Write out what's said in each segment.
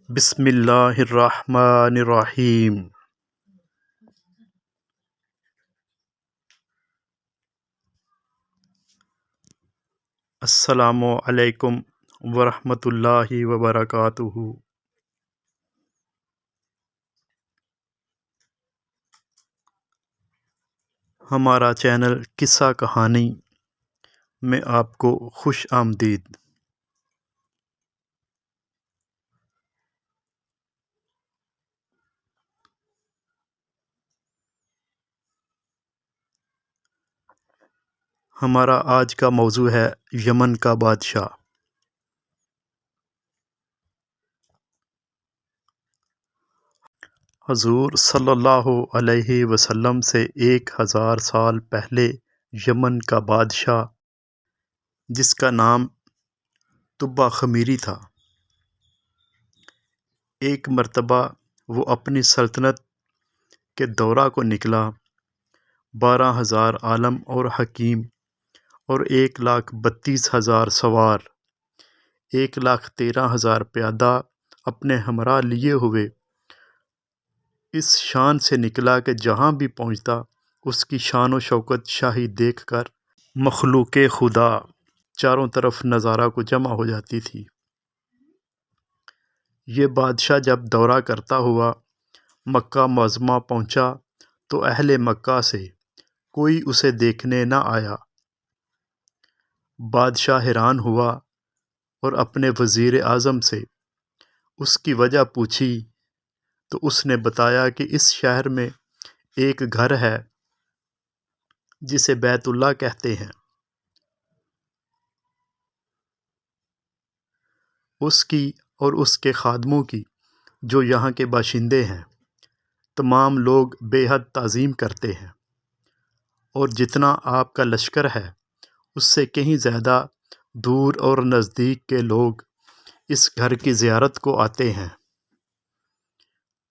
بسم اللہ الرحمن الرحیم۔ السلام علیکم ورحمۃ اللہ وبرکاتہ۔ ہمارا چینل قصہ کہانی میں آپ کو خوش آمدید۔ ہمارا آج کا موضوع ہے یمن کا بادشاہ۔ حضور صلی اللہ علیہ وسلم سے 1000 سال پہلے یمن کا بادشاہ، جس کا نام تبا خمیری تھا، ایک مرتبہ وہ اپنی سلطنت کے دورہ کو نکلا۔ 12,000 عالم اور حکیم اور 1,32,000 سوار، 1,13,000 پیادہ اپنے ہمراہ لیے ہوئے اس شان سے نکلا کہ جہاں بھی پہنچتا اس کی شان و شوکت شاہی دیکھ کر مخلوق خدا چاروں طرف نظارہ کو جمع ہو جاتی تھی۔ یہ بادشاہ جب دورہ کرتا ہوا مکہ معظمہ پہنچا تو اہل مکہ سے کوئی اسے دیکھنے نہ آیا۔ بادشاہ حیران ہوا اور اپنے وزیر اعظم سے اس کی وجہ پوچھی تو اس نے بتایا کہ اس شہر میں ایک گھر ہے جسے بیت اللہ کہتے ہیں، اس کی اور اس کے خادموں کی جو یہاں کے باشندے ہیں تمام لوگ بے حد تعظیم کرتے ہیں، اور جتنا آپ کا لشکر ہے اس سے کہیں زیادہ دور اور نزدیک کے لوگ اس گھر کی زیارت کو آتے ہیں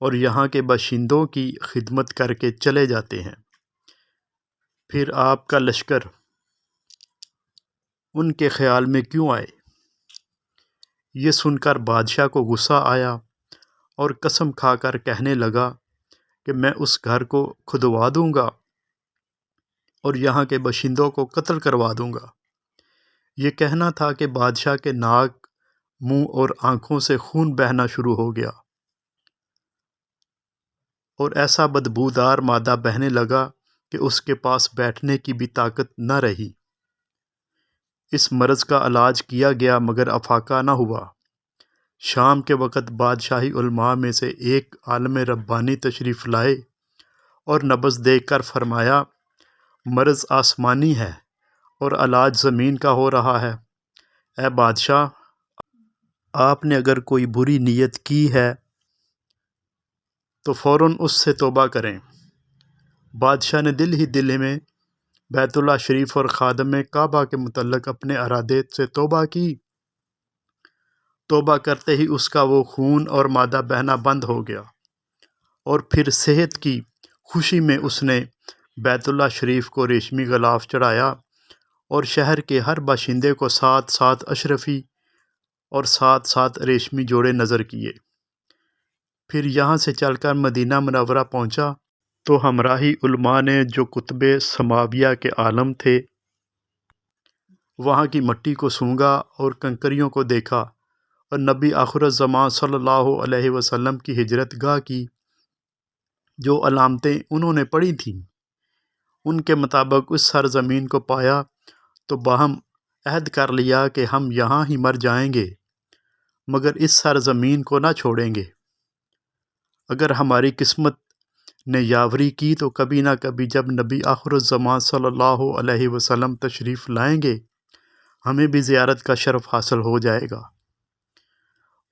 اور یہاں کے باشندوں کی خدمت کر کے چلے جاتے ہیں۔ پھر آپ کا لشکر ان کے خیال میں کیوں آئے؟ یہ سن کر بادشاہ کو غصہ آیا اور قسم کھا کر کہنے لگا کہ میں اس گھر کو کھدوا دوں گا اور یہاں کے باشندوں کو قتل کروا دوں گا۔ یہ کہنا تھا کہ بادشاہ کے ناک، منہ اور آنکھوں سے خون بہنا شروع ہو گیا اور ایسا بدبودار مادہ بہنے لگا کہ اس کے پاس بیٹھنے کی بھی طاقت نہ رہی۔ اس مرض کا علاج کیا گیا مگر افاقہ نہ ہوا۔ شام کے وقت بادشاہی علماء میں سے ایک عالم ربانی تشریف لائے اور نبض دیکھ کر فرمایا، مرض آسمانی ہے اور علاج زمین کا ہو رہا ہے۔ اے بادشاہ، آپ نے اگر کوئی بری نیت کی ہے تو فوراً اس سے توبہ کریں۔ بادشاہ نے دل ہی دل میں بیت اللہ شریف اور خادم کعبہ کے متعلق اپنے ارادے سے توبہ کی۔ توبہ کرتے ہی اس کا وہ خون اور مادہ بہنا بند ہو گیا، اور پھر صحت کی خوشی میں اس نے بیت اللہ شریف کو ریشمی غلاف چڑھایا اور شہر کے ہر باشندے کو 7 اشرفی اور 7 ریشمی جوڑے نظر کیے۔ پھر یہاں سے چل کر مدینہ منورہ پہنچا تو ہمراہی علماء نے جو کتب سماویہ کے عالم تھے وہاں کی مٹی کو سونگھا اور کنکریوں کو دیکھا، اور نبی آخر الزمان صلی اللہ علیہ وسلم کی ہجرت گاہ کی جو علامتیں انہوں نے پڑھی تھیں ان کے مطابق اس سرزمین کو پایا تو باہم عہد کر لیا کہ ہم یہاں ہی مر جائیں گے مگر اس سرزمین کو نہ چھوڑیں گے۔ اگر ہماری قسمت نے یاوری کی تو کبھی نہ کبھی جب نبی آخر الزمان صلی اللہ علیہ وسلم تشریف لائیں گے ہمیں بھی زیارت کا شرف حاصل ہو جائے گا،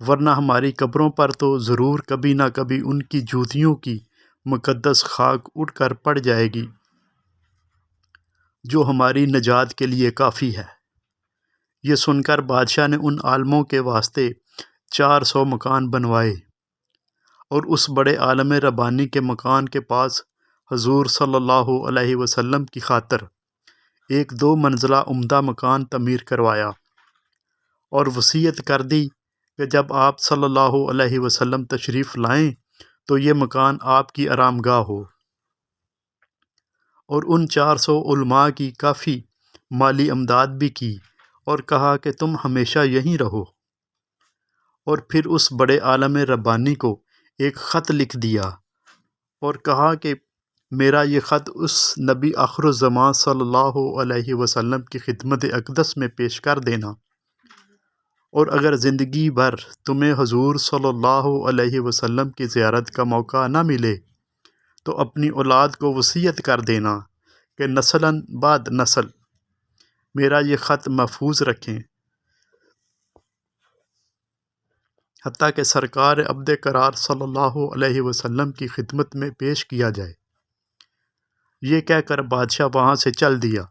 ورنہ ہماری قبروں پر تو ضرور کبھی نہ کبھی ان کی جوتیوں کی مقدس خاک اٹھ کر پڑ جائے گی جو ہماری نجات کے لیے کافی ہے۔ یہ سن کر بادشاہ نے ان عالموں کے واسطے 400 مکان بنوائے اور اس بڑے عالم ربانی کے مکان کے پاس حضور صلی اللہ علیہ وسلم کی خاطر ایک 2 منزلہ عمدہ مکان تعمیر کروایا اور وصیت کر دی کہ جب آپ صلی اللہ علیہ وسلم تشریف لائیں تو یہ مکان آپ کی آرام گاہ ہو، اور ان 400 علماء کی کافی مالی امداد بھی کی اور کہا کہ تم ہمیشہ یہیں رہو، اور پھر اس بڑے عالم ربانی کو ایک خط لکھ دیا اور کہا کہ میرا یہ خط اس نبی آخر الزمان صلی اللہ علیہ وسلم کی خدمت اقدس میں پیش کر دینا، اور اگر زندگی بھر تمہیں حضور صلی اللہ علیہ وسلم کی زیارت کا موقع نہ ملے تو اپنی اولاد کو وصیت کر دینا کہ نسلاً بعد نسل میرا یہ خط محفوظ رکھیں، حتیٰ کہ سرکار عبد قرار صلی اللہ علیہ وسلم کی خدمت میں پیش کیا جائے۔ یہ کہہ کر بادشاہ وہاں سے چل دیا۔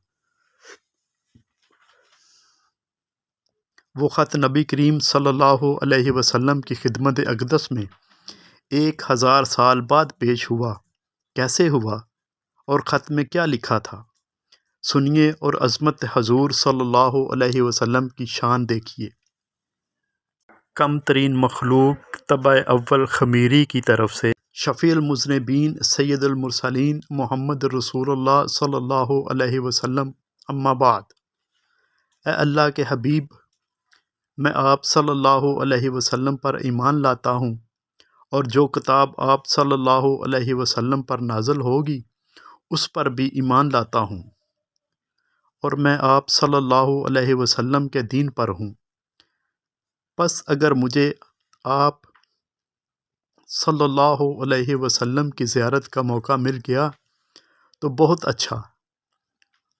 وہ خط نبی کریم صلی اللہ علیہ وسلم کی خدمت اقدس میں 1000 سال بعد پیش ہوا۔ کیسے ہوا اور خط میں کیا لکھا تھا؟ سنیے اور عظمت حضور صلی اللہ علیہ وسلم کی شان دیکھیے۔ کم ترین مخلوق طبع اول خمیری کی طرف سے شفیع المذنبین سید المرسلین محمد رسول اللہ صلی اللہ علیہ وسلم، اما بعد۔ اے اللہ کے حبیب، میں آپ صلی اللہ علیہ وسلم پر ایمان لاتا ہوں، اور جو کتاب آپ صلی اللہ علیہ وسلم پر نازل ہوگی اس پر بھی ایمان لاتا ہوں، اور میں آپ صلی اللہ علیہ وسلم کے دین پر ہوں۔ پس اگر مجھے آپ صلی اللہ علیہ وسلم کی زیارت کا موقع مل گیا تو بہت اچھا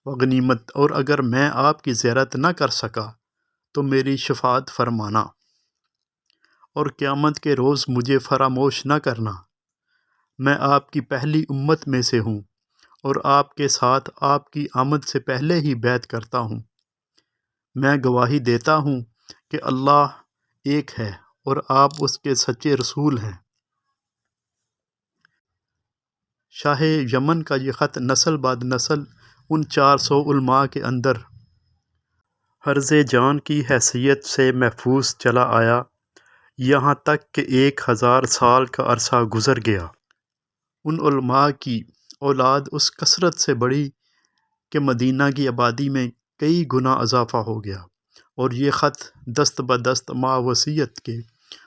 و غنیمت، اور اگر میں آپ کی زیارت نہ کر سکا تو میری شفاعت فرمانا، اور قیامت کے روز مجھے فراموش نہ کرنا۔ میں آپ کی پہلی امت میں سے ہوں اور آپ کے ساتھ آپ کی آمد سے پہلے ہی بیعت کرتا ہوں۔ میں گواہی دیتا ہوں کہ اللہ ایک ہے اور آپ اس کے سچے رسول ہیں۔ شاہ یمن کا یہ خط نسل بعد نسل ان 400 علماء کے اندر حرز جان کی حیثیت سے محفوظ چلا آیا، یہاں تک کہ 1000 سال کا عرصہ گزر گیا۔ ان علماء کی اولاد اس کثرت سے بڑھی کہ مدینہ کی آبادی میں کئی گنا اضافہ ہو گیا، اور یہ خط دست بدست مع وصیت کے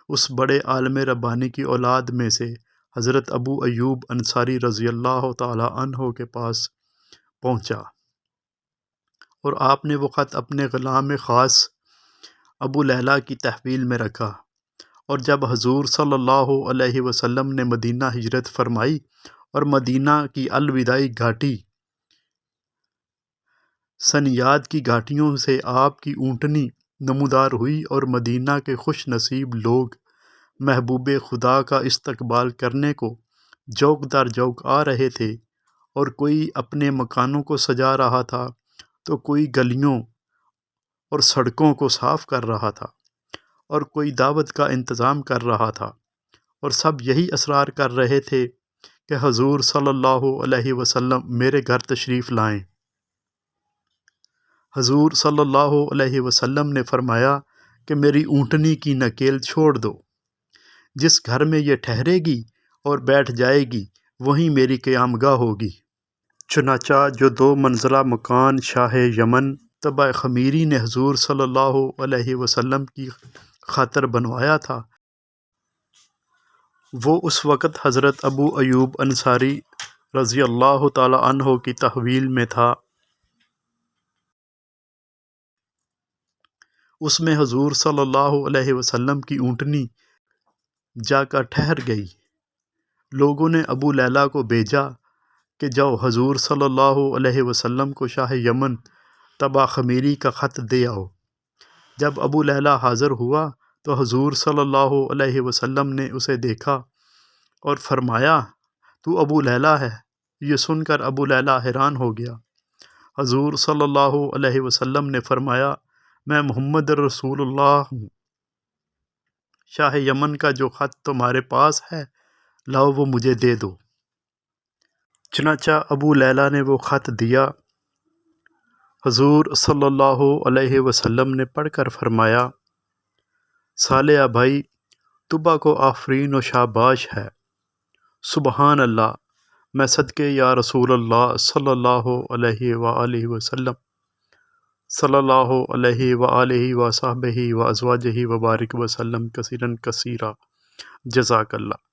اس بڑے عالم ربانی کی اولاد میں سے حضرت ابو ایوب انصاری رضی اللہ تعالی عنہ کے پاس پہنچا، اور آپ نے وہ خط اپنے غلام خاص ابو لیلہ کی تحویل میں رکھا، اور جب حضور صلی اللہ علیہ وسلم نے مدینہ ہجرت فرمائی اور مدینہ کی الوداعی گھاٹی سنیاد کی گھاٹیوں سے آپ کی اونٹنی نمودار ہوئی، اور مدینہ کے خوش نصیب لوگ محبوب خدا کا استقبال کرنے کو جوق در جوق آ رہے تھے، اور کوئی اپنے مکانوں کو سجا رہا تھا تو کوئی گلیوں اور سڑکوں کو صاف کر رہا تھا، اور کوئی دعوت کا انتظام کر رہا تھا، اور سب یہی اصرار کر رہے تھے کہ حضور صلی اللہ علیہ وسلم میرے گھر تشریف لائیں۔ حضور صلی اللہ علیہ وسلم نے فرمایا کہ میری اونٹنی کی نکیل چھوڑ دو، جس گھر میں یہ ٹھہرے گی اور بیٹھ جائے گی وہیں میری قیام گاہ ہوگی۔ چنانچہ جو 2 منزلہ مکان شاہ یمن طبع خمیری نے حضور صلی اللہ علیہ وسلم کی خاطر بنوایا تھا، وہ اس وقت حضرت ابو ایوب انصاری رضی اللہ تعالی عنہ کی تحویل میں تھا۔ اس میں حضور صلی اللہ علیہ وسلم کی اونٹنی جا کر ٹھہر گئی۔ لوگوں نے ابو لیلہ کو بھیجا کہ جاؤ حضور صلی اللہ علیہ وسلم کو شاہ یمن طبع خمیری کا خط دے آؤ۔ جب ابو لیلہ حاضر ہوا تو حضور صلی اللہ علیہ وسلم نے اسے دیکھا اور فرمایا تو ابو لیلہ ہے؟ یہ سن کر ابو لیلہ حیران ہو گیا۔ حضور صلی اللہ علیہ وسلم نے فرمایا میں محمد رسول اللہ ہوں، شاہ یمن کا جو خط تمہارے پاس ہے لاؤ وہ مجھے دے دو۔ چنانچہ ابو لیلہ نے وہ خط دیا۔ حضور صلی اللہ علیہ وسلم نے پڑھ کر فرمایا صالحہ بھائی، طبع کو آفرین و شاباش ہے۔ سبحان اللہ، میں صدقے یا رسول اللہ صلی اللہ علیہ وآلہ وسلم، صلی اللہ علیہ وآلہ وصحبہ وازواجہ وبارک وسلم کثیرا کثیرا۔ جزاک اللہ۔